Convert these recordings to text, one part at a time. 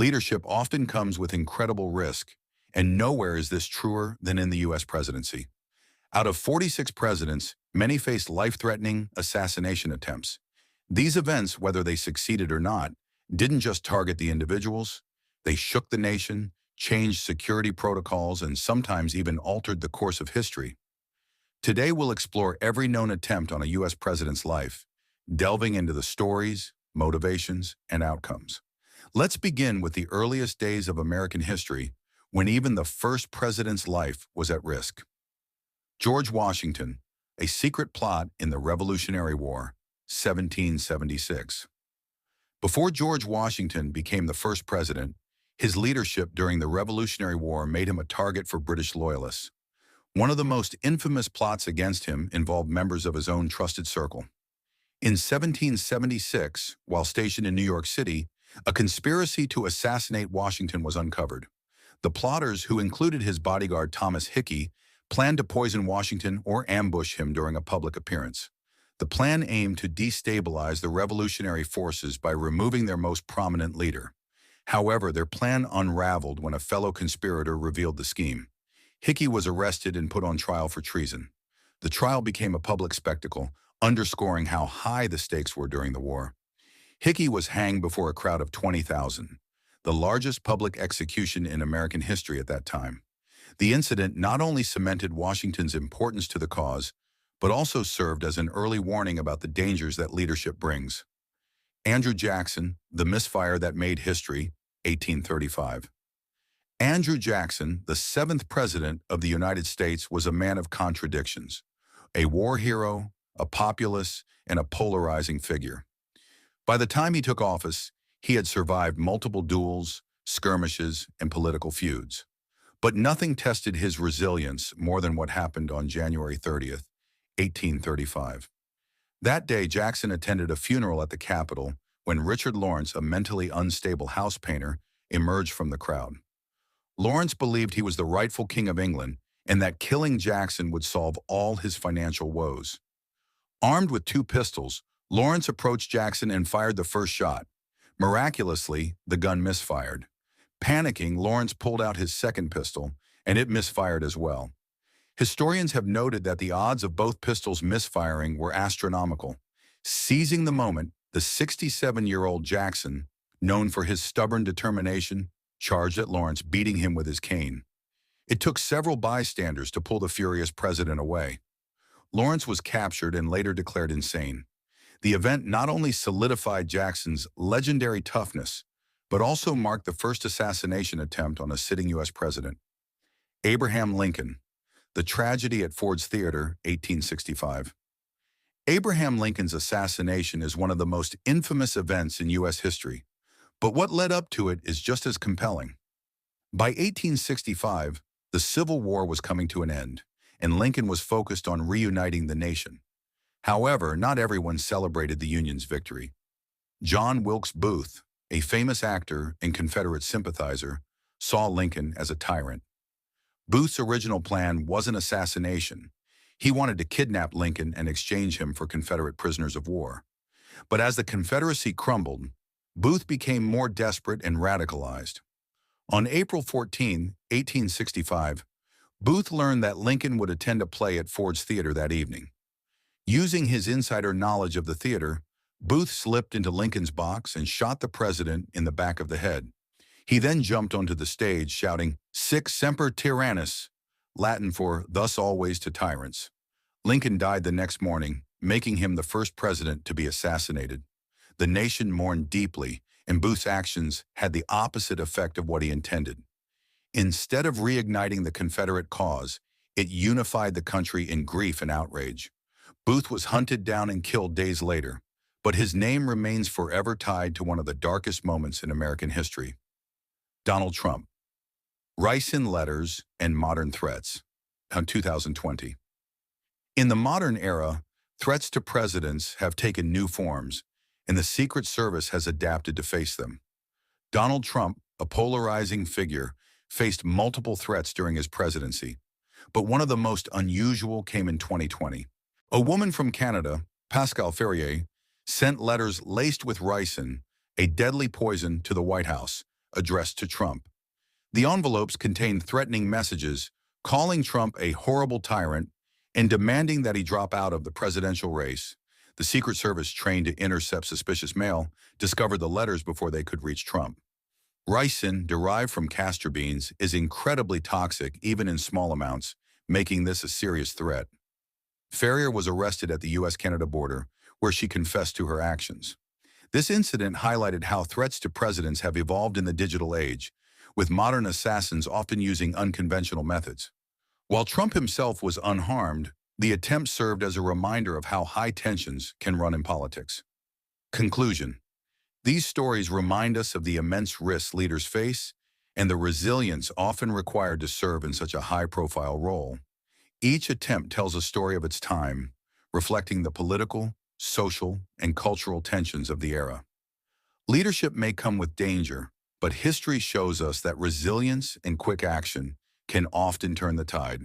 Leadership often comes with incredible risk, and nowhere is this truer than in the U.S. presidency. Out of 46 presidents, many faced life-threatening assassination attempts. These events, whether they succeeded or not, didn't just target the individuals. They shook the nation, changed security protocols, and sometimes even altered the course of history. Today, we'll explore every known attempt on a U.S. president's life, delving into the stories, motivations, and outcomes. Let's begin with the earliest days of American history, when even the first president's life was at risk. George Washington, a secret plot in the Revolutionary War, 1776. Before George Washington became the first president, his leadership during the Revolutionary War made him a target for British loyalists. One of the most infamous plots against him involved members of his own trusted circle. In 1776, while stationed in New York City, a conspiracy to assassinate Washington was uncovered. The plotters, who included his bodyguard Thomas Hickey, planned to poison Washington or ambush him during a public appearance. The plan aimed to destabilize the revolutionary forces by removing their most prominent leader. However, their plan unraveled when a fellow conspirator revealed the scheme. Hickey was arrested and put on trial for treason. The trial became a public spectacle, underscoring how high the stakes were during the war. Hickey was hanged before a crowd of 20,000, the largest public execution in American history at that time. The incident not only cemented Washington's importance to the cause, but also served as an early warning about the dangers that leadership brings. Andrew Jackson, the misfire that made history, 1835. Andrew Jackson, the seventh president of the United States, was a man of contradictions, a war hero, a populist, and a polarizing figure. By the time he took office, he had survived multiple duels, skirmishes, and political feuds. But nothing tested his resilience more than what happened on January 30th, 1835. That day, Jackson attended a funeral at the Capitol when Richard Lawrence, a mentally unstable house painter, emerged from the crowd. Lawrence believed he was the rightful king of England and that killing Jackson would solve all his financial woes. Armed with two pistols, Lawrence approached Jackson and fired the first shot. Miraculously, the gun misfired. Panicking, Lawrence pulled out his second pistol, and it misfired as well. Historians have noted that the odds of both pistols misfiring were astronomical. Seizing the moment, the 67-year-old Jackson, known for his stubborn determination, charged at Lawrence, beating him with his cane. It took several bystanders to pull the furious president away. Lawrence was captured and later declared insane. The event not only solidified Jackson's legendary toughness, but also marked the first assassination attempt on a sitting U.S. president. Abraham Lincoln, the tragedy at Ford's Theater, 1865. Abraham Lincoln's assassination is one of the most infamous events in U.S. history, but what led up to it is just as compelling. By 1865, the Civil War was coming to an end, and Lincoln was focused on reuniting the nation. However, not everyone celebrated the Union's victory. John Wilkes Booth, a famous actor and Confederate sympathizer, saw Lincoln as a tyrant. Booth's original plan wasn't assassination. He wanted to kidnap Lincoln and exchange him for Confederate prisoners of war. But as the Confederacy crumbled, Booth became more desperate and radicalized. On April 14, 1865, Booth learned that Lincoln would attend a play at Ford's Theater that evening. Using his insider knowledge of the theater, Booth slipped into Lincoln's box and shot the president in the back of the head. He then jumped onto the stage shouting, "Sic semper tyrannis," Latin for "thus always to tyrants." Lincoln died the next morning, making him the first president to be assassinated. The nation mourned deeply, and Booth's actions had the opposite effect of what he intended. Instead of reigniting the Confederate cause, it unified the country in grief and outrage. Booth was hunted down and killed days later, but his name remains forever tied to one of the darkest moments in American history. Donald Trump. Ricin Letters and Modern Threats, 2020. In the modern era, threats to presidents have taken new forms, and the Secret Service has adapted to face them. Donald Trump, a polarizing figure, faced multiple threats during his presidency, but one of the most unusual came in 2020. A woman from Canada, Pascal Ferrier, sent letters laced with ricin, a deadly poison, to the White House, addressed to Trump. The envelopes contained threatening messages, calling Trump a horrible tyrant and demanding that he drop out of the presidential race. The Secret Service, trained to intercept suspicious mail, discovered the letters before they could reach Trump. Ricin, derived from castor beans, is incredibly toxic even in small amounts, making this a serious threat. Ferrier was arrested at the U.S.-Canada border, where she confessed to her actions. This incident highlighted how threats to presidents have evolved in the digital age, with modern assassins often using unconventional methods. While Trump himself was unharmed, the attempt served as a reminder of how high tensions can run in politics. Conclusion: these stories remind us of the immense risks leaders face and the resilience often required to serve in such a high-profile role. Each attempt tells a story of its time, reflecting the political, social, and cultural tensions of the era. Leadership may come with danger, but history shows us that resilience and quick action can often turn the tide.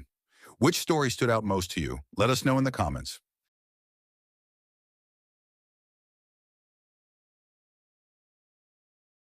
Which story stood out most to you? Let us know in the comments.